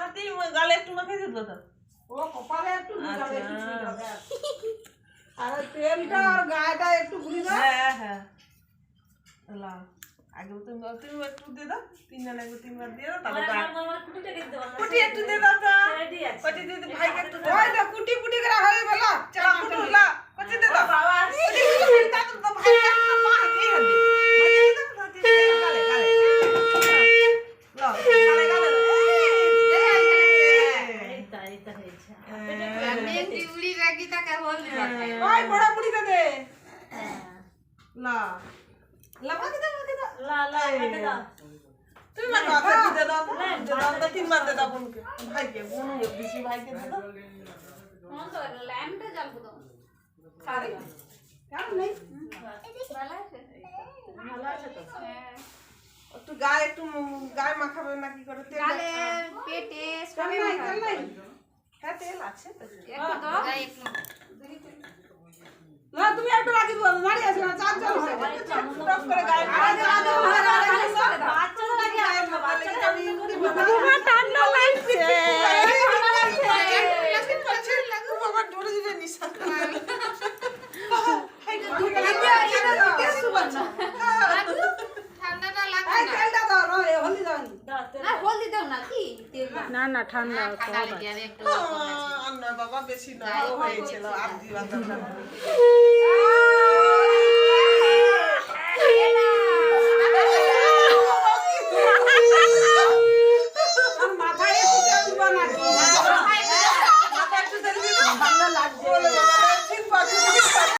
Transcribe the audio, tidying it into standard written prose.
হাতে গালে একটু মাখিয়ে দিত তো ও কপালে একটু গালে একটু ছুঁয়ে দাও আর তেলটা আর গায়েটা একটু গুলি দাও হ্যাঁ হ্যাঁ লা আগে তুমি একটু দিয়ে দাও তিনবার দিয়ে দাও তাহলে কুটি একটু দিয়ে দাও তো কুটি দিয়ে ভাইকে একটু ওই তো কুটি কুটি করে হয়ে গেল চলা কুটুলা কুটি দিয়ে দাও বাবা তো ভাই একটু মা হাতে হাতে গালে গালে লা গালে গালে ওই বড় বুড়ি দে লা লা মাকে দাও তুমি মা আচ্ছা, হাতে দিয়ে দাও তো তিনবার দিয়ে দাও বোনকে ভাইকে বোন বেশি ভাইকে দিয়ে দাও সারি কেন নেই একটু গায়ে মাখাবে না কি করে তেল পেটে তেল নাই হ্যাঁ তেল আছে তো না তুমি একটু রাখি দাও মারি আছে না চার চার হয় টপ করে গায়ে ঠান্ডা লাগছে বাবা ধরে দিবে নিশান ঠান্ডাটা এই লাগছে তেলটা দাও রে হলদি দাও না হলদি দাও না কি তেল না না ঠান্ডা খাটা লেগে যাবে একটু আর না বাবা বেশি না হয়েছিল আর দিবা